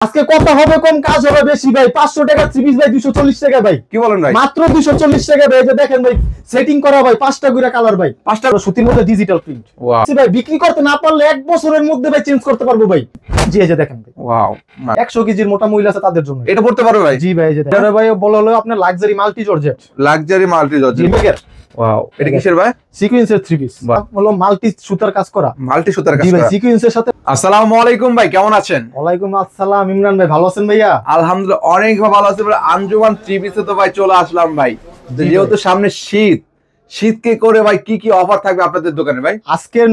আজকে কথা হবে কম, কাজ হবে বেশি ভাই। 500 টাকা 3 পিস ভাই 240 টাকা ভাই। কি বলেন ভাই? মাত্র 240 টাকা ভাই। এই যে দেখেন ভাই, সেটিং করা ভাই 5টা করে কালার ভাই, 5টা সুতির মধ্যে ডিজিটাল প্রিন্ট। ওয়াও ভাই বিক্রি করতে না পারলে 1 বছরের মধ্যে ভাই চেঞ্জ করতে পারবো ভাই। জি এই যে দেখেন ভাই, ওয়াও 100 কেজির মোটা মহিলা আছে তাদের জন্য এটা পড়তে পারবে ভাই। জি ভাই, এই যে দেখেন ভাই, বলা হলো আপনার luxury multi georgette. Luxury multi georgette. Wow এটা কিসের ভাই? সিকোয়েন্সের 3 পিস, হলো মাল্টি সুতার কাজ করা। মাল্টি সুতার কাজ জি ভাই, করা সিকোয়েন্সের সাথে। আসসালামু আলাইকুম ভাই, কেমন আছেন? ওয়ালাইকুম আসসালাম ইমরান ভাই, ভালো আছেন ভাইয়া? আলহামদুলিল্লাহ অনেক ভালো আছি ভাই। আঞ্জুমান 3 পিসে তো ভাই চলে আসলাম ভাই। যেহেতু সামনে শীতকে করে ভাই কি কি অফার থাকবে আপনাদের দোকানে ভাই? আজকের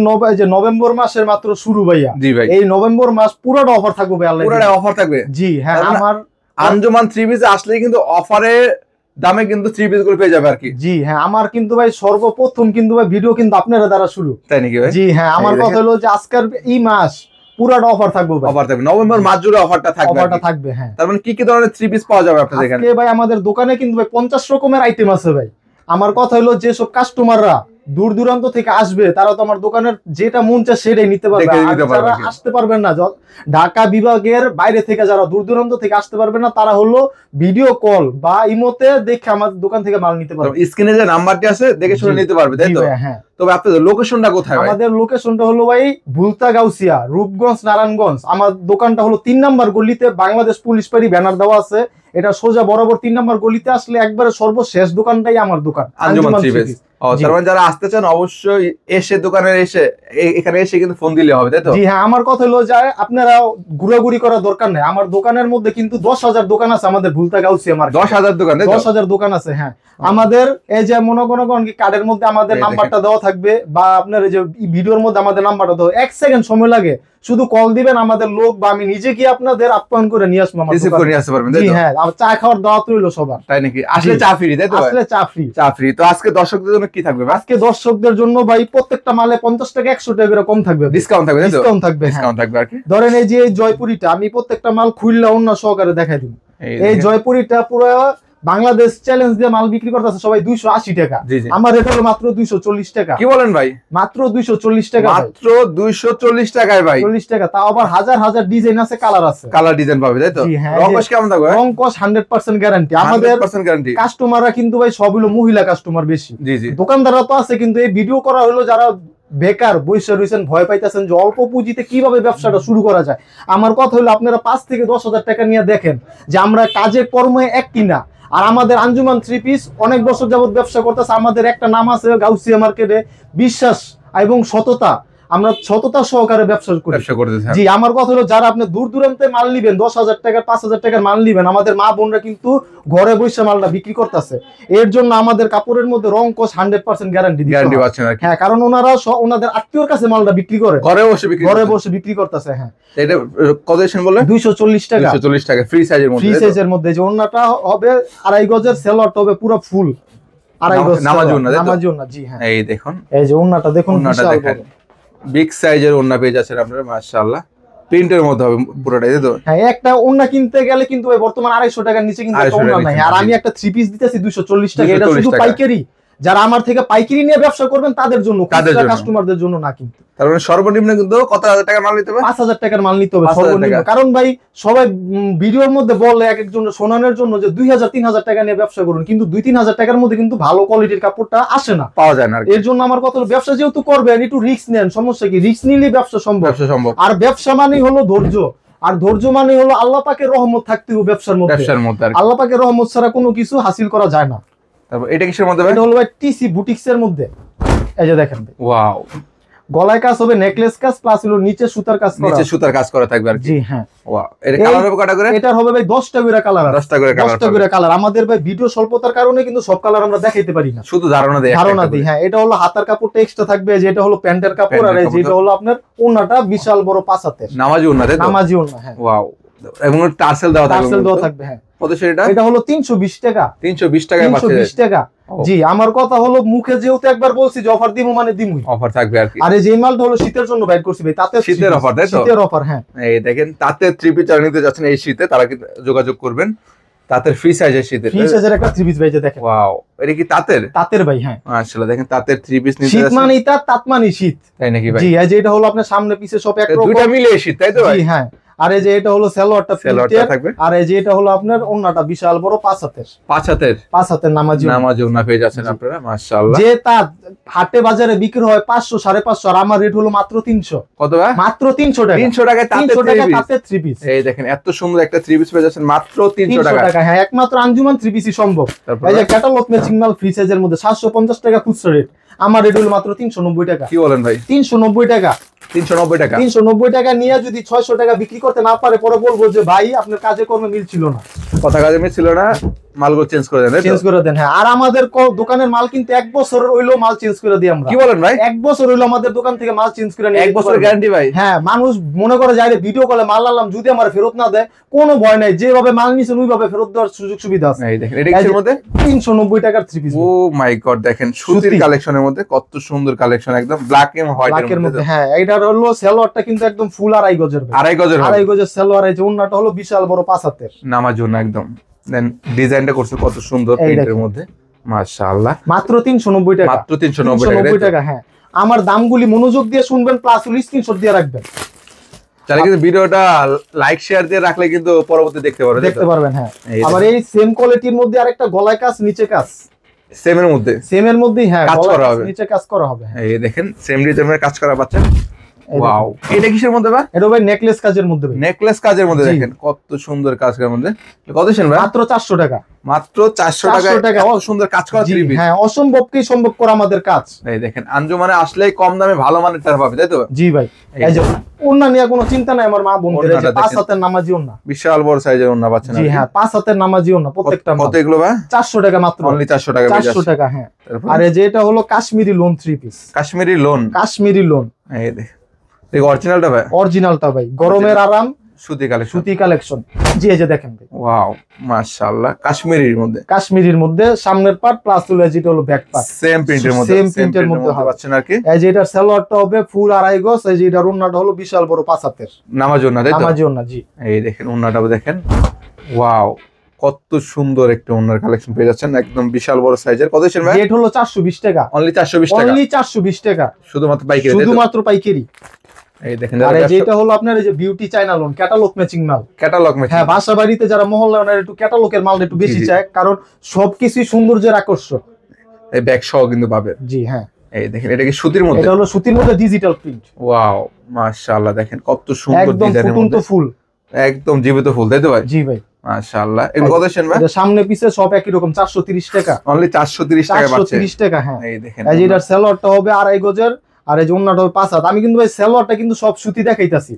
নভেম্বর মাসের মাত্র শুরু ভাইয়া। জি ভাই, এই নভেম্বর মাস পুরোটা অফার থাকবে ভাই। আল্লাহ পুরোটা অফার থাকবে। জি হ্যাঁ, আমার আঞ্জুমান 3 পিসে আসলে কিন্তু অফারে দামে কিন্তু 3 পিস গুলো পেয়ে যাবে আর কি। জি হ্যাঁ, আমার কিন্তু ভাই সর্বপ্রথম কিন্তু ভাই ভিডিও কিন্তু আপনারা দ্বারা শুরু। তাই নাকি ভাই? জি হ্যাঁ, আমার কথা হলো যে আজকের এই মাস পুরোটা অফার থাকবে ভাই। অফার থাকবে নভেম্বর মাস জুড়ে অফারটা থাকবে হ্যাঁ। তার মানে কি কি ধরনের 3 পিস পাওয়া যাবে আপনাদের এখানে? আজকে ভাই আমাদের দোকানে কিন্তু ভাই 50 রকমের আইটেম আছে ভাই। আমার কথা হলো যে সব কাস্টমাররা দূর দূরান্ত থেকে আসবে তারা তো আমার দোকানের যেটা মন চায় সেটাই নিতে পারবে। আর যারা আসতে পারবেন না, ঢাকা বিভাগের বাইরে থেকে যারা দূর দূরান্ত থেকে আসতে পারবে না, তারা হলো ভিডিও কল বা ইমোতে দেখে আমাদের দোকান থেকে মাল নিতে পারবে। স্ক্রিনে যে নাম্বারটি আছে দেখে শুনে নিতে পারবে, তাই তো? হ্যাঁ। তবে আপনাদের লোকেশনটা কোথায় ভাই? আমাদের লোকেশনটা হলো ভাই ভুলতা গাউসিয়া, রূপগঞ্জ, নারায়ণগঞ্জ। আমার দোকানটা হলো 3 নাম্বার গলিতে, বাংলাদেশ পুলিশ পাড়ি ব্যানার দেওয়া আছে। এটা সোজা বরাবর 3 নাম্বার গলিতে আসলে একবারে সর্বশেষ দোকানটাই আমার দোকান, আঞ্জুমান 3 পিস। তার মানে যারা আসতে চান অবশ্যই এসে দোকানে এখানে এসে কিন্তু ফোন দিলে হবে, তাই তো? জি হ্যাঁ, আমার কথা হলো যে আপনারা ঘুরাঘুরি করার দরকার নেই। আমার দোকানের মধ্যে কিন্তু 10,000 দোকান আছে। আমাদের ভুলতা গাউসিয়া মার্কেট 10,000 দোকান, 10,000 দোকান আছে হ্যাঁ। আমাদের এই যে মনে করেন কি কার্ডের মধ্যে আমাদের নাম্বারটা দেওয়া থাকবে, বা আপনার এই যে ভিডিওর মধ্যে আমাদের নাম্বারটা দেওয়া। 1 সেকেন্ড সময় লাগে, শুধু কল দিবেন, আমাদের লোক বা আমি নিজে গিয়ে আপনাদের আপ্যায়ন করে নিয়ে আসবো। রিসিভ করে নিয়ে আসতে পারবেন, তাই তো? জি হ্যাঁ, চা খাওয়ার দাওয়াত রইলো সবার। তাই নাকি? আসলে চা ফ্রি, তাই তো? আসলে চা ফ্রি। চা ফ্রি। তো আজকে দর্শকদের জন্য কি থাকবে ভাই? আজকে দর্শকদের জন্য ভাই প্রত্যেকটা মালে 50 টাকা 100 টাকা করে কম থাকবে, ডিসকাউন্ট থাকবে, তাই তো? ডিসকাউন্ট থাকবে, ডিসকাউন্ট থাকবে আর কি। ধরেন এই যে জয়পুরিটা আমি প্রত্যেকটা মাল খুললা অন্য সহকারে দেখাই দিব। এই জয়পুরিটা পুরো বাংলাদেশ চ্যালেঞ্জ দিয়ে মাল বিক্রি করতেছে সবাই 280 টাকা। আমার রেট হলো মাত্র 240 টাকা। কি বলেন ভাই? মাত্র 240 টাকা। মাত্র 240 টাকায় ভাই। 40 টাকা, তাও আবার হাজার হাজার ডিজাইন আছে, কালার আছে, কালার ডিজাইন পাবে, তাই তো? রংকশ কেমন থাকবে? রংকশ 100% গ্যারান্টি। আমাদের 100% গ্যারান্টি। কাস্টমাররা কিন্তু ভাই সব হলো মহিলা কাস্টমার বেশি। জি জি, দোকানদাররা তো আছে, কিন্তু এই ভিডিও করা হলো যারা বেকার বসে রয়েছেন, ভয় পাইতেছেন যে অল্প পুঁজিতে কিভাবে ব্যবসাটা শুরু করা যায়। আমার কথা হলো আপনারা 5 থেকে 10,000 টাকা নিয়ে দেখেন যে আমরা কাজে কর্মে এক কিনা। আর আমাদের আঞ্জুমান 3 পিস অনেক বছর যাবত ব্যবসা করতেছে। আমাদের একটা নাম আছে গাউসিয়া মার্কেটে, বিশ্বাস এবং সততা। আমরা সততা সহকারে ব্যবসা করতেছি। জি, আমার কথা হলো যারা আপনি দূর দূরান্তে মাল নিবেন, 10,000 টাকা 5,000 টাকার মাল নিবেন, আমাদের মা বোনরা কিন্তু ঘরে বসে মালটা বিক্রি করতেছে। এর জন্য আমাদের কাপড়ের মধ্যে রংকশ 100% গ্যারান্টি পাচ্ছেন। হ্যাঁ, কারণ ওনারা ওনাদের আত্মীয়র কাছে মালটা বিক্রি করে, ঘরে বসে বিক্রি করতেছে। হ্যাঁ, এটা কত দিন বললেন? 240 টাকা। 240 টাকা ফ্রি সাইজের মধ্যে। ফ্রি সাইজের মধ্যে যে ওন্নাটা হবে 2.5 গজের, সেলরটা হবে পুরো ফুল 2.5 গজ নামাজি ওন্না। জি হ্যাঁ, এই দেখুন, এই যে ওন্নাটা দেখুন, বিগ সাইজের ওন্না পেয়ে যাচ্ছেন আপনারা, মাশাআল্লাহ। প্রিন্টের মধ্যে হবে পুরোটাই, তাই তো? হ্যাঁ, একটা ওন্না কিনতে গেলে কিন্তু বর্তমান 250 টাকার নিচে কিন্তু একটা ওন্না নাই। আর আমি একটা 3 পিস দিতেছি 240 টাকা। এটা শুধু পাইকারি। যারা আমার থেকে পাইকারি নিয়ে ব্যবসা করবেন তাদের জন্য, কাস্টমারদের জন্য না। কিন্তু তার মানে সর্বনিম্ন কিন্তু কত হাজার টাকার মাল নিতে হবে? 5,000 টাকার মাল নিতে হবে সর্বনিম্ন। কারণ ভাই সবাই ভিডিওর মধ্যে বলে এক একজন শোনানোর জন্য যে 2,000-3,000 টাকা নিয়ে ব্যবসা করুন, কিন্তু 2-3,000 টাকার মধ্যে কিন্তু ভালো কোয়ালিটির কাপড়টা আসে না, পাওয়া যায় না। এর জন্য আমার কথা হলো ব্যবসা যেহেতু করবেন একটু রিস্ক নেন। সমস্যা কি? রিস্ক নিলে ব্যবসা সম্ভব। আর ব্যবসা মানেই হলো ধৈর্য, আর ধৈর্য মানে হলো আল্লাহ পাকের রহমত থাকতে হবে ব্যবসার মধ্যে। আল্লাহ পাকের রহমত ছাড়া কোনো কিছু হাসিল করা যায় না। তারপর এটা কিসের মধ্যে? এটা হলো ভাই টিসি বুটিক্স এর মধ্যে। এই যে দেখেন, ওয়াও, গলায় কাজ হবে, নেকলেস কাজ, প্লাস হলো নিচে সুতার কাজ করা, নিচে সুতার কাজ করা থাকবে আর কি। জি হ্যাঁ। ওয়াও, এটা কালার হবে কয়টা করে? এটা হবে ভাই 10টা করে কালার। 10টা করে কালার। আমাদের ভাই ভিডিও স্বল্পতার কারণে কিন্তু সব কালার আমরা দেখাইতে পারি না, শুধু ধারণা দেই। হ্যাঁ, এটা হলো হাতার কাপড়টা এক্সট্রা থাকবে, যেটা হলো প্যান্টের কাপড়, আর যেটা হলো আপনার ওন্নাটা বিশাল বড় 5 হাতের নামাজি ওন্না, তাই তো? নামাজি ওন্না, হ্যাঁ। ওয়াও, এবং টার্সেল দেওয়া থাকবে। হ্যাঁ। কত সেটা? এটা হলো 320 টাকা। 320 টাকায় পাচ্ছেন। 320 টাকা। জি, আমার কথা হলো মুখে যেহেতু একবার বলছি যে অফার দিমু মানে দিমুই, অফার থাকবে আর কি। আর এই যে মালটা হলো শীতের জন্য বাইর করছি ভাই, তাতে শীতের অফার, তাই তো? শীতের অফার, হ্যাঁ। এই দেখেন, তাতে 3 পিস নিতে যাচ্ছেন এই শীতে, তারা কিন্তু যোগাযোগ করবেন। তাতে ফ্রি সাইজের শীতের, ফ্রি সাইজের একটা 3 পিস ভাই, যে দেখেন। ওয়াও, এটা কি তাঁতের? তাঁতের ভাই, হ্যাঁ মাশাআল্লাহ দেখেন তাঁতের থ্রি পিস নিতে শীত যাচ্ছেন। মানেই তাঁত মানেই শীত। তাই নাকি ভাই? জি, এই যে এটা হলো আপনার সামনে পিছে সব এক রকম, দুইটা মিলে শীত, তাই তো ভাই? জি হ্যাঁ। আর এই যে এটা হলো সালোয়ারটা প্রিন্টের, থাকবে। আর এই যে এটা হলো আপনার ওন্নাটা বিশাল বড় 5 হাতের, 5 হাতের নামাজি ওন্না পেয়ে যাচ্ছেন আপনারা। মাশাআল্লাহ। যে তাঁত হাটে বাজারে বিক্রি হয় 500 550, আর আমার রেট হলো মাত্র 300। কত ভাই? মাত্র 300 টাকা। 300 টাকায় 300 টাকা তাঁতের থ্রি পিস। এই দেখেন এত সুন্দর একটা থ্রি পিস পেয়ে যাচ্ছেন মাত্র 300 টাকা। হ্যাঁ, একমাত্র আঞ্জুমান থ্রি পিসই সম্ভব। এই যে ক্যাটালগ ম্যাচিং মাল ফ্রি সাইজের মধ্যে 750 টাকা খুচরা রেট, আমার রেট হলো মাত্র 390 টাকা। কি বলেন ভাই? 390 টাকা। 390 টাকা। 390 টাকা নিয়ে যদি 600 টাকা বিক্রি করতে না পারে, পরে বলবো যে ভাই আপনার কাজে কর্মে মিল ছিল না। কথা কাজে মিল ছিল না, মালগুলো চেঞ্জ করে দেন। চেঞ্জ করে দেন, হ্যাঁ। আর আমাদের দোকানের মাল কিন্তু 1 বছর হইলো মাল চেঞ্জ করে দিই আমরা। কি বলেন ভাই? 1 বছর হইলো আমাদের দোকান থেকে মাল চেঞ্জ করে নিয়ে 1 বছরের গ্যারান্টি ভাই? হ্যাঁ, মানুষ মনে করে যায় ভিডিও কলে মাল আনলাম, যদি আমার ফেরত না দেয় কোনো ভয় নাই, যেভাবে মাল নিছেন ওইভাবে ফেরত দেওয়ার সুযোগ সুবিধা আছে। এই দেখেন এটা কিসের মধ্যে? 390 টাকার থ্রি পিস। ও মাই গড, দেখেন সুতির কালেকশনের মধ্যে কত সুন্দর কালেকশন, একদম ব্ল্যাক এন্ড হোয়াইট এর মধ্যে। হ্যাঁ, এইটার হলো সালোয়ারটা কিন্তু একদম ফুল আড়াই গজের। আড়াই গজের সালোয়ার। এই যে ওন্নাটা হলো বিশাল বড় 5 হাতের নামার জন্য একদম। দেন ডিজাইনটা করছে কত সুন্দর প্রিন্টের মধ্যে। মাশাআল্লাহ। মাত্র 390 টাকা। মাত্র 390 টাকা। হ্যাঁ, আমার দামগুলি মনোযোগ দিয়ে শুনবেন, প্লাস স্ক্রিনশট দিয়ে রাখবেন। তাহলে কিন্তু ভিডিওটা লাইক শেয়ার দিয়ে রাখলে কিন্তু পরবর্তী দেখতে পারবেন। হ্যাঁ, আবার এই সেম কোয়ালিটির মধ্যে আরেকটা গলায় কাজ নিচে কাজ, সেমের মধ্যেই হ্যাঁ কাজ করা হবে, নিচে কাজ করা হবে। এই দেখেন সেম ডিজাইনের কাজ করা পাচ্ছেন। ওয়াও, এটা কিসের মধ্যে ভাই? এটা ভাই নেকলেস কাজের মধ্যে। নেকলেস কাজের মধ্যে দেখেন কত সুন্দর কাজের মধ্যে। কত দিছেন ভাই? মাত্র 400 টাকা। মাত্র 400 টাকা। কত সুন্দর কাজ করা থ্রি পিস। হ্যাঁ, অসম্ভবকেই সম্ভব করা আমাদের কাজ। এই দেখেন আঞ্জুমানে আসলেই কম দামে ভালো মানের টাকা পাবে, তাই তো? জি ভাই। এই যে ওন্না নিয়ে কোনো চিন্তা নাই আমার মা বোনদের। এই যে 5 হাতের নামাজি ওন্না, বিশাল বড় সাইজের ওন্না পাচ্ছেন। জি হ্যাঁ, 5 হাতের নামাজি ওন্না প্রত্যেকটা। কত এগুলো ভাই? 400 টাকা মাত্র। অনলি 400 টাকা। 400 টাকা। হ্যাঁ, আর এই যে এটা হলো Kashmiri loan three piece. Kashmiri loan. এই দেখ, এই অরিজিনালটা ভাই? অরিজিনালটা ভাই, গরমের আরাম সুতি কালেকশন। জি, এই যে দেখেন ভাই। ওয়াও মাশাআল্লাহ, কাশ্মীরির মধ্যে সামনের পার্ট প্লাস হলো যেটা হলো ব্যাক পার্ট সেম প্রিন্টের মধ্যে পাচ্ছেন আর কি। এই যে এটার সালোয়ারটা হবে ফুল আড়াই গজ, এই যে এটার ওন্নাটা হলো বিশাল বড় 5 হাতের নামাজ ওন্না, তাই তো? নামাজি ওন্না, জি। এই দেখেন ওন্নাটাও দেখেন। ওয়াও, কত সুন্দর একটা ওন্নার কালেকশন পেয়ে যাচ্ছেন, একদম বিশাল বড় সাইজের। কত দিছেন ভাই? রেট হলো 420 টাকা। অনলি 420 টাকা। অনলি 420 টাকা। শুধুমাত্র পাইকারি। এই দেখেন, আর যেটা হলো আপনার এই যে beauty China loan, catalogue matching মাল। হ্যাঁ, বাসা বাড়িতে যারা মহল্লা ওনার একটু ক্যাটালগের মাল একটু বেশি চায়, কারণ সবকিছু সৌন্দর্যের আকর্ষণ। এই ব্যাগ সহ কিন্তু পাবে। জি হ্যাঁ। এই দেখেন এটা কি সুতির মধ্যে? এটা হলো সুতির মধ্যে ডিজিটাল প্রিন্ট। ওয়াও মাশাআল্লাহ, দেখেন কত সুন্দর ডিজাইনের মধ্যে। ফুল, একদম জীবিত ফুল, তাই তো ভাই? জি ভাই। মাশাআল্লাহ। এগুলো কত দিছেন ভাই? এটা সামনে পিছে সব একই রকম, 430 টাকা। অনলি 430 টাকা পাচ্ছেন। 430 টাকা। হ্যাঁ, এই দেখেন এই যে এটার সালোয়ারটা হবে আড়াই গজের, আর এই যে ওন্নাটা হবে 5 হাত। আমি কিন্তু ভাই সালোয়ারটা কিন্তু সব সুতি দেখাইতাছি।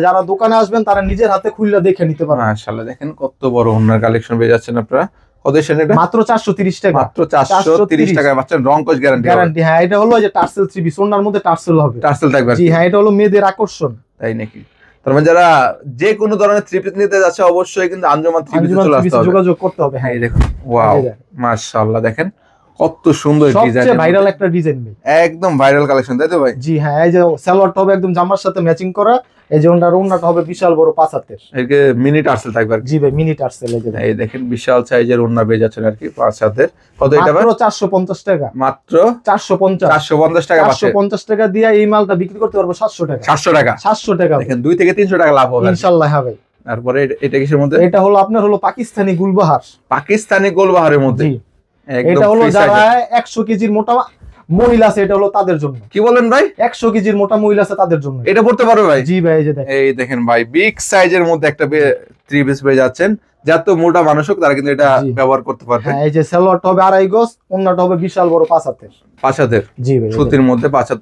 যারা দোকানে আসবেন তারা নিজের হাতে খুললে দেখে নিতে পারবেন। মাশাআল্লাহ, দেখেন কত বড় ওন্নার কালেকশন পেয়ে যাচ্ছেন আপনারা। কত দিছেন এটা? মাত্র 430 টাকা। মাত্র 430 টাকায় পাচ্ছেন রং কস গ্যারান্টি। হ্যাঁ, এটা হলো যে টার্সেল থ্রি পিস, ওন্নার মধ্যে টার্সেল হবে। টার্সেল থাকবে। জি হ্যাঁ, এটা হলো মেয়েদের আকর্ষণ। তাই নাকি? তার মানে যারা যে কোনো ধরনের থ্রি পিস নিতে যাচ্ছে অবশ্যই কিন্তু আঞ্জুমান থ্রি পিসে চলে আসতে হবে, যোগাযোগ করতে হবে। হ্যাঁ, এই দেখুন। ওয়াও মাশাআল্লাহ, দেখেন কত সুন্দর ডিজাইন, সবচেয়ে ভাইরাল একটা ডিজাইন ভাই, একদম ভাইরাল কালেকশন, তাই তো ভাই? জি হ্যাঁ। এই যে সালোয়ারটা হবে একদম জামার সাথে ম্যাচিং করা, এই যে ওন্নাটা হবে বিশাল বড় 5 হাতের। একে মিনি টার্সেল থাকবে আর কি। জি ভাই, মিনি টার্সেল। এই দেখেন বিশাল সাইজের ওন্না পেয়ে যাচ্ছেন আর কি 5 হাতের। কত এটা ভাই? মাত্র 450 টাকা। মাত্র 450 টাকা। 450 টাকা দিয়ে এই মালটা বিক্রি করতে পারবো 700 টাকা। 700 টাকা। দেখেন 2 থেকে 300 টাকা লাভ হবে ইনশাআল্লাহ হবে। তারপরে এটা কিসের মধ্যে? এটা হলো আপনার হলো পাকিস্তানি গোলবাহারের মধ্যে। জি, এটা হলো যারা 100 কেজির মোটা মহিলা আছে, এটা হলো তাদের জন্য। কি বলেন ভাই? 100 কেজির মোটা মহিলা আছে তাদের জন্য এটা পড়তে পারবে ভাই? জি ভাই। এই দেখেন ভাই, বিগ সাইজের মধ্যে একটা থ্রি পিস পেয়ে যাচ্ছেন, যত মোটা মানুষ হোক তারা কিন্তু এটা ব্যবহার করতে পারবে। হ্যাঁ, এই যে সালোয়ারটা হবে আড়াই গজ, ওন্নাটা হবে বিশাল বড় 5 হাতের। 5 হাতের। জি ভাই, সুতির মধ্যে 5 হাত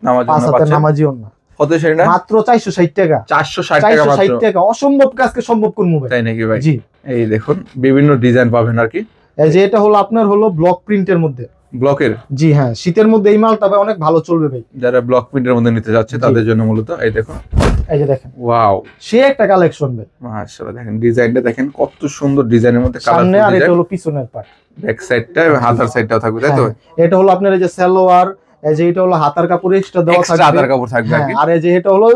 নামাজি ওন্না। কত সেটা? মাত্র 460 টাকা। 460 টাকা। অসম্ভব কাজকে সম্ভব করবো ভাই। তাই নাকি ভাই? জি। এই দেখুন বিভিন্ন ডিজাইন পাবেন আর কি। এই যে এটা হলো আপনার হলো ব্লক প্রিন্টের মধ্যে। ব্লকের? জি হ্যাঁ, শীতের মধ্যে এই মালটা ভাই অনেক ভালো চলবে ভাই, যারা ব্লক প্রিন্টের মধ্যে নিতে যাচ্ছে তাদের জন্য মূলত। এই দেখুন, এই যে দেখেন। ওয়াও, সে একটা কালেকশন ভাই। মাশাআল্লাহ, দেখেন ডিজাইনটা দেখেন কত সুন্দর ডিজাইনের মধ্যে কালার। সামনে আর এটা হলো পিছনের পার্ট, ব্যাক সাইডটা এবং হাতার সাইডটাও থাকবে, তাই তো? এটা হলো আপনার এই যে সালোয়ার, এই যে এটা হলো হাতার কাপড় এক্সট্রা দেওয়া থাকবে, হাতার কাপড় থাকবে আর কি। আর এই যে এটা হলো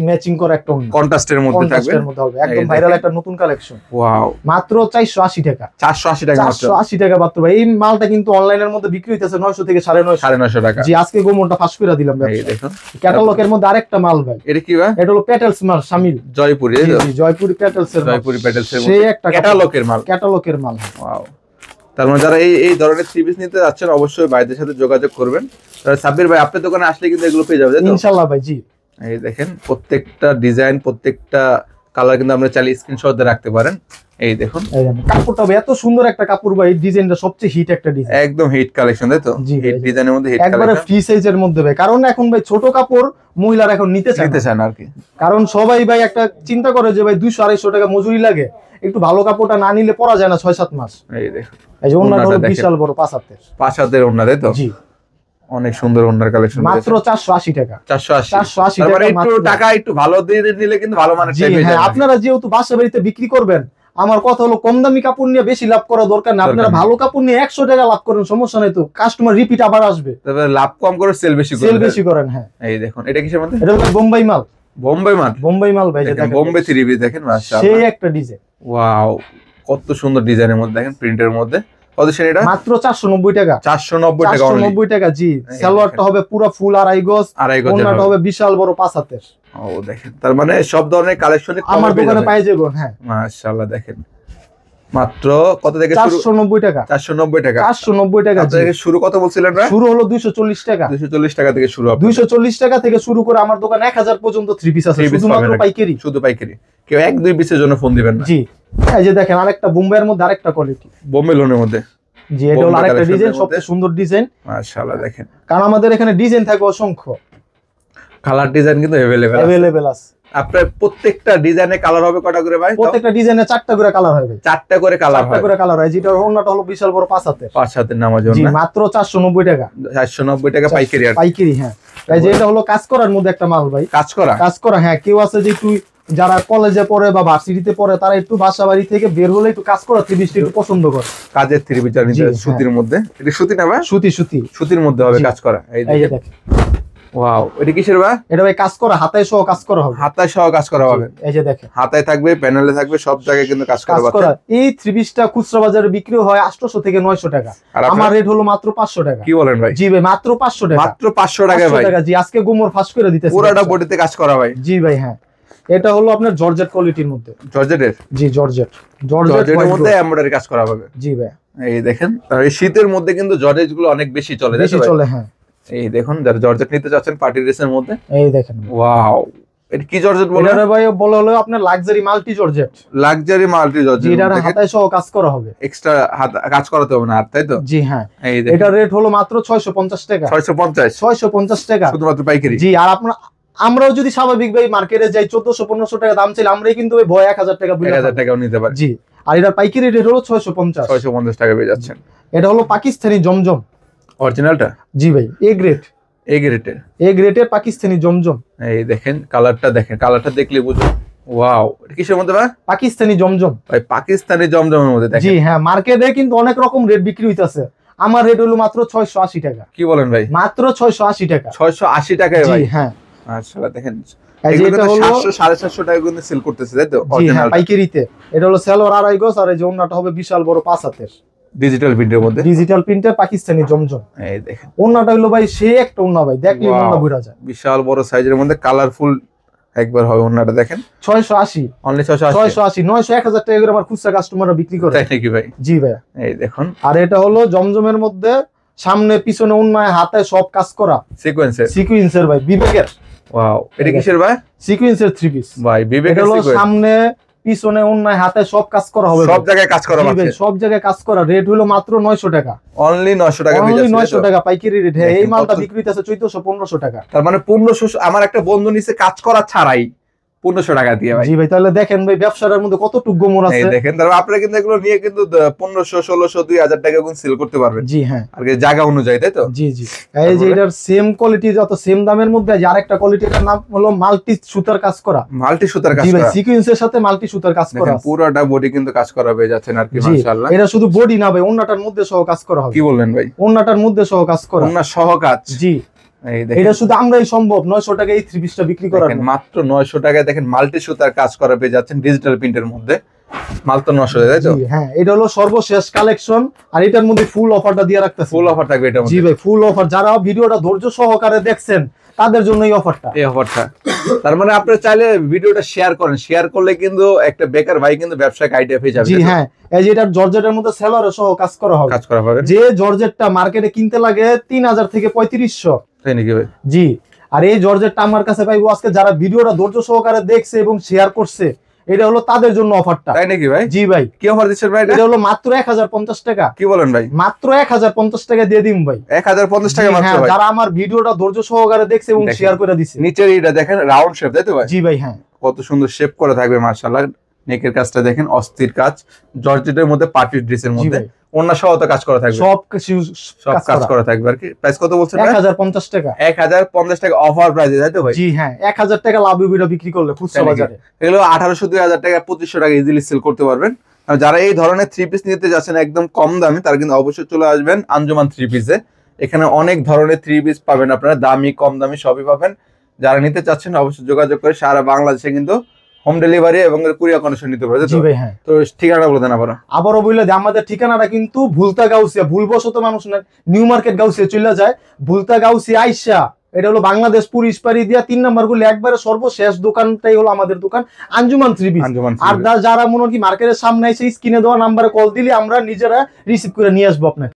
ম্যাচিং করা একটা ওন্না কন্ট্রাস্টের মধ্যে থাকবে, কন্ট্রাস্টের মধ্যে হবে, একদম ভাইরাল একটা নতুন কালেকশন। ওয়াও মাত্র 480 টাকা, 480 টাকা মাত্র, 480 টাকা মাত্র ভাই। এই মালটা কিন্তু অনলাইনের মধ্যে বিক্রি হইতেছে 900 থেকে 950 950 টাকা। জি, আজকে গোমনটা ফাঁস করে দিলাম ভাই। এই দেখুন ক্যাটালগের মধ্যে আরেকটা মাল ভাই, এটা কি ভাই? এটা হলো পেটেলস মাল, শামিল জয়পুরি, জি, জি, জয়পুরি পেটেলস এর মাল, জয়পুরি প্যাটেলস এর সেই মধ্যে একটা ক্যাটালগের মাল, ক্যাটালগের মাল। ওয়াও। তার মানে যারা এই ধরনের থ্রি পিস নিতে যাচ্ছেন অবশ্যই ভাইদের সাথে যোগাযোগ করবেন। তাহলে সাব্বির ভাই আপনার দোকানে আসলে কিন্তু এগুলো পেয়ে যাবে, তাই তো? ইনশাআল্লাহ ভাই। জি, এই দেখেন প্রত্যেকটা ডিজাইন, প্রত্যেকটা কালার কিন্তু আমরা চাইলে স্ক্রিনশট দিয়ে রাখতে পারেন। এই দেখুন এই দেখেন কাপড়টা ভাই এত সুন্দর একটা কাপড় ভাই, ডিজাইনটা সবচেয়ে হিট একটা ডিজাইন, একদম হিট কালেকশন, তাই তো? জি ভাই, হিট ডিজাইনের মধ্যে হিট একবারে কালেকশন, ফ্রি সাইজের মধ্যে ভাই। কারণ এখন ভাই ছোট কাপড় মহিলারা এখন নিতে চায় চান আর কি। কারণ সবাই ভাই একটা চিন্তা করে যে ভাই 200-250 টাকা মজুরি লাগে, একটু ভালো কাপড়টা না নিলে পরা যায় না 6-7 মাস। এই দেখুন এই যে ওন্নাটা হলো ওন্নাটা দেখেন। বিশাল বড় 5 হাতের, 5 হাতের ওন্না, তাই তো? জি, অনেক সুন্দর ওন্নার কালেকশন, মাত্র 480 টাকা, 480 টাকা মানে একটু মাত্র। টাকা একটু ভালো দিয়ে নিলে কিন্তু ভালো মানের জি টাইপের হ্যাঁ, যাবে। আপনারা যেহেতু বাসা বাড়িতে বিক্রি করবেন, আমার কথা হলো কম দামি কাপড় নিয়ে বেশি লাভ করা দরকার না, আপনারা ভালো কাপড় নিয়ে 100 টাকা লাভ করেন, সমস্যা নাই তো, কাস্টমার রিপিট আবার আসবে। তবে লাভ কম করে সেল বেশি করে, সেল বেশি করেন। হ্যাঁ, এই দেখুন এটা কিসের মধ্যে? এটা হলো বোম্বাই মাল, বোম্বাই মাল, বোম্বাই মাল ভাই, যে দেখেন দেখেন বোম্বে থ্রি পিস দেখেন, মাশাআল্লাহ সেই একটা ডিজাইন, ওয়াও কত সুন্দর ডিজাইনের মধ্যে দেখেন, প্রিন্টের মধ্যে। কত সেন এটা? মাত্র 490 টাকা, 490 টাকা only। 490 টাকা। জি, সালোয়ারটা হবে পুরো ফুল আড়াই গজ, আড়াই গজের ওন্নাটা হবে। হবে বিশাল বড় 5 হাতের। ও দেখেন তার মানে সব ধরনের কালেকশন আমার দোকানে পাই যাবেন। হ্যাঁ, মাশাআল্লাহ দেখেন মাত্র কত থেকে শুরু? 490 টাকা, 490 টাকা। 490 টাকা। জি, আপনাদের শুরু কত বলছিলেন ভাই? শুরু হলো 240 টাকা, 240 টাকা থেকে শুরু হবে। 240 টাকা থেকে শুরু করে আমার দোকানে 1000 পর্যন্ত 3 পিস আছে, Three piece শুধুমাত্র পাবেন। পাইকারি। শুধু পাইকারি, কেউ 1-2 পিসের জন্য ফোন দিবেন না। জি, এই যে দেখেন আরেকটা বোম্বের মধ্যে আরেকটা কোয়ালিটি। বোম্বে লোনের মধ্যে, জি, এটা হলো বোম্বে আরেকটা collection ডিজাইন, এর মধ্যে। সবচেয়ে সুন্দর ডিজাইন, মাশাআল্লাহ দেখেন কারণ আমাদের এখানে ডিজাইন থাকে অসংখ্য, কালার ডিজাইন কিন্তু अवेलेबल আছে। আপনার প্রত্যেকটা ডিজাইনে কালার হবে কটা করে ভাই? প্রত্যেকটা ডিজাইনে 4টা করে কালার হয় ভাই, 4টা করে কালার 4টা হয়। করে কালার হয়। যেটা ওন্নাটা হলো বিশাল বড় 5 হাতের, 5 হাতের নামার জি, জন্য মাত্র 490 টাকা, 490 টাকা পাইকারি। আর পাইকারি। হ্যাঁ, এই যে এটা হলো কাজ করার মধ্যে একটা মাল ভাই, কাজ করা, কাজ করা। হ্যাঁ, কেউ আছে যে একটু যারা কলেজে পড়ে বা ভার্সিটিতে পড়ে, তারা একটু বাসা বাড়ি থেকে বের হলে একটু কাজ করা ত্রিবিশটা একটু পছন্দ করে। কাজের থ্রি পিস নিতে জি, সুতির মধ্যে। এটা সুতি না ভাই? সুতি, সুতি, সুতির মধ্যে হবে জি। কাজ করা। এই এই যে দেখেন দেখেন, ওয়াও এটা কিসের ভাই? এটা ভাই কাজ করা, হাতায় সহ কাজ করা হবে, হাতায় সহ কাজ করা হবে। এই যে দেখেন হাতায় থাকবে, প্যানেলে থাকবে, সব জায়গায় কিন্তু কাজ করা কাজ পাচ্ছে। করা। এই 3 পিসটা খুচরা বাজারে বিক্রি হয় 800 থেকে 900 টাকা, আর আপনার- আমার রেট হলো মাত্র 500 টাকা। কি বলেন ভাই? জি ভাই, মাত্র 500 টাকা, মাত্র 500 টাকা 500 ভাই, টাকা। জি, আজকে গুমর ফাঁস করে দিতেছি পুরোটা বডিতে কাজ করা ভাই। জি ভাই। হ্যাঁ, এটা হলো আপনার জর্জেট কোয়ালিটির মধ্যে, জর্জেটের, জি, জর্জেট জর্জেটের white মধ্যে gold। এমব্রয়ডারি কাজ করা হবে। জি ভাই, এই দেখেন আর এই শীতের মধ্যে কিন্তু জর্জেট গুলো অনেক বেশি চলে, তাই তো বেশি ভাই? চলে। হ্যাঁ, এই দেখুন যারা জর্জেট নিতে চাচ্ছেন পার্টি ড্রেসের মধ্যে, এই দেখেন ওয়াও এটা কি জর্জেট বলে? এটারে ভাই বলা হলো আপনার luxury multi georgette, luxury multi G, georgette, এটার হাতায় সহ কাজ করা হবে, এক্সট্রা কাজ করাতে হবে না আর, তাই তো? জি হ্যাঁ। এই দেখেন এটার রেট হলো মাত্র 650 টাকা, 650 650 টাকা শুধুমাত্র পাইকারি। জি। আর আমরাও যদি স্বাভাবিক ভাই মার্কেটে যাই 1400-1500 টাকা দাম চাইলে আমরাই কিন্তু ওই ভয় 1000 টাকা বিল 1000 টাকাও নিতে পারে। জি। আর এটার পাইকারি রেট হলো 650, 650 টাকা পেয়ে যাচ্ছেন। এটা হলো পাকিস্তানি জমজম, অরিজিনালটা জি ভাই, এ গ্রেড, এই গ্রেটের। এ গ্রেডের পাকিস্তানি জমজম, এই দেখেন কালারটা দেখেন, কালারটা দেখলে বুঝুন ওয়াও এটা কিসের মধ্যে ভাই? পাকিস্তানি জমজম, ভাই পাকিস্তানি জমজমের মধ্যে জি দেখেন। হ্যাঁ। মার্কেটে কিন্তু অনেক রকম রেট বিক্রি হইতাছে, আমার রেট হলো মাত্র 680 টাকা, কি বলেন ভাই? মাত্র 680 টাকা, 680 টাকায় জি ভাই। হ্যাঁ। মাশাআল্লাহ দেখেন এই যে এগুলো এটা কিন্তু হলো 700 750 টাকা কিন্তু সেল করতেছে, তাই তো? জি হ্যাঁ, অরিজিনালটা পাইকারিতে। এটা হলো সালোয়ার আড়াই গজ, আর এই যে ওন্নাটা হবে বিশাল বড় 5 হাতের, ডিজিটাল প্রিন্টের মধ্যে। ডিজিটাল প্রিন্টের পাকিস্তানি জমজম। এই দেখেন ওন্নাটা হলো ভাই সে একটা ওন্না ভাই, দেখলে Wow, ওন্না বুঝা যায়। বিশাল বড় সাইজের মধ্যে কালারফুল একবার হবে ওন্নাটা দেখেন। 680, অনলি 680 680, 900, 1000 টাকা করে আমার খুচরা কাস্টমাররা বিক্রি করে। তাই নাকি ভাই? জি ভাই। এই দেখুন আর এটা হলো জমজমের মধ্যে সামনে পিছনে ওন্নায় হাতে সব কাজ করা, সিকোয়েন্সের, সিকুয়েন্সের ভাই, বিবেকের ওয়াও এটা কিসের ভাই? সিকুয়েন্সের 3 পিস ভাই এটা বিবেকের হলো সিকোয়েন্স, সামনে পিছনে ওন্নায় হাতে সব কাজ করা হবে সব ভাই। জায়গায় কাজ করা জি ভাই, আছে। সব জায়গায় কাজ করা। রেট হলো মাত্র 900 টাকা, অনলি 900 টাকা পেয়ে অনলি যাচ্ছে, 900 তাই তো? টাকা পাইকারি রেট। হ্যাঁ, এই দেখেন মালটা কত- বিক্রি হইতাছে 1400-1500 টাকা। তার মানে 1500 আমার একটা বন্ধু নিচে কাজ করা ছাড়াই 1500 টাকা দিয়ে ভাই। জি ভাই, তাহলে দেখেন ভাই ব্যবসার মধ্যে কতটুকু গোমর এই আছে। দেখেন তারপর আপনারা কিন্তু এগুলো নিয়ে কিন্তু 1500 1600 2000 টাকা কিন্তু সেল করতে পারবেন জি হ্যাঁ, আর কি জায়গা অনুযায়ী, তাই তো? জি জি। এই যে এটার সেম কোয়ালিটি, যত সেম দামের মধ্যে যে আরেকটা কোয়ালিটির নাম হলো মাল্টি সুতার কাজ করা, মাল্টি সুতার কাজ জি ভাই, করা, সিকোয়েন্সের সাথে মাল্টি সুতার কাজ করা দেখেন আছে। পুরোটা বডি কিন্তু কাজ করা পেয়ে যাচ্ছেন আর কি। জি, মাশাআল্লাহ এটা শুধু বডি না ভাই, ওন্নাটার মধ্যে সহ কাজ করা হবে, কি বললেন ভাই? ওন্নাটার মধ্যে সহ কাজ করা, ওন্না সহ কাজ। জি। এই দেখেন এটা শুধু আমরাই সম্ভব 900 টাকা এই থ্রি পিসটা বিক্রি করার। দেখেন মাত্র 900 টাকায় দেখেন মাল্টি সুতার কাজ করা পেয়ে যাচ্ছেন ডিজিটাল প্রিন্টের মধ্যে, মাত্র 900 টাকা, তাই তো? জি হ্যাঁ, এটা হলো সর্বশেষ কালেকশন, আর এটার মধ্যে ফুল অফারটা দিয়ে রাখতেছি। ফুল অফার থাকবে এটার জি মধ্যে। ভাই, ফুল অফার। যারা ভিডিওটা ধৈর্য সহকারে দেখছেন তাদের জন্য এই অফারটা। এই অফারটা তার মানে আপনারা চাইলে ভিডিওটা শেয়ার করেন, শেয়ার করলে কিন্তু একটা বেকার ভাই কিন্তু ব্যবসায়িক আইডিয়া পেয়ে যাবে। জি হ্যাঁ, এই যে এটা জর্জেটের মধ্যে সেলরে সহ কাজ করা হবে। কাজ করা হবে। যে জর্জেটটা মার্কেটে কিনতে লাগে 3000 থেকে 3500, তাই নাকি ভাই? জি। আর এই জর্জেটটা আমার কাছে পাইবো আজকে যারা ভিডিওটা ধৈর্য সহকারে দেখছে এবং শেয়ার করছে, এটা হলো তাদের জন্য অফারটা। তাই নাকি ভাই? জি ভাই। কি অফার দিচ্ছেন ভাই? এটা হলো মাত্র 1050 টাকা। কি বলেন ভাই? মাত্র 1050 টাকা দিয়ে দিম ভাই। 1050 টাকা জি মাত্র হ্যাঁ, ভাই। যারা আমার ভিডিওটা ধৈর্য সহকারে দেখছে এবং দেখেন। শেয়ার করে দিছে। নিচের এটা দেখেন রাউন্ড শেপ, তাই তো ভাই? জি ভাই হ্যাঁ। কত সুন্দর শেপ করা থাকবে মাশাআল্লাহ। নেকের কাজটা দেখেন অস্থির কাজ, জর্জেটের মধ্যে পার্টি ড্রেসের জি মধ্যে ভাই। ওন্না সহ তো কাজ করা থাকবে, সব কিছু সব কাজ করা থাকবে আর কি। প্রাইস কত বলছেন ভাই? 1050 টাকা। 1050 টাকা অফার প্রাইসে, তাই তো ভাই? জি হ্যাঁ, 1000 টাকা লাভ ভিডিও বিক্রি করলে খুচরা তাই নাকি? বাজারে এগুলো 1800 2000 টাকা 2500 টাকা ইজিলি সেল করতে পারবেন। আর যারা এই ধরনের থ্রি পিস নিতে যাচ্ছেন একদম কম দামে, তারা কিন্তু অবশ্যই চলে আসবেন আঞ্জুমান থ্রি পিসে। এখানে অনেক ধরনের থ্রি পিস পাবেন আপনারা, দামি কম দামি সবই পাবেন। যারা নিতে চাচ্ছেন অবশ্যই যোগাযোগ করে সারা বাংলাদেশে কিন্তু হোম ডেলিভারি এবং কুরিয়ার কন্ডিশন নিতে পারবে। জি ভাই হ্যাঁ। তো ঠিকানা বলে দেন আবারও বললে যে আমাদের ঠিকানাটা কিন্তু ভুলতা গাউসিয়া, ভুলবশত মানুষ না নিউ মার্কেট গাউসিয়া চলে যায়, ভুলতা গাউসিয়া আইসা এটা হলো বাংলাদেশ পুলিশ পাড়ি দিয়া 3 নাম্বার গুলো একবারে সর্বশেষ দোকানটাই হলো আমাদের দোকান আঞ্জুমান থ্রি পিস। আর যারা মনে হয় কি মার্কেটের সামনে এসে স্ক্রিনে দেওয়া নাম্বারে কল দিলে আমরা নিজেরা রিসিভ করে নিয়ে আসবো আপনাকে।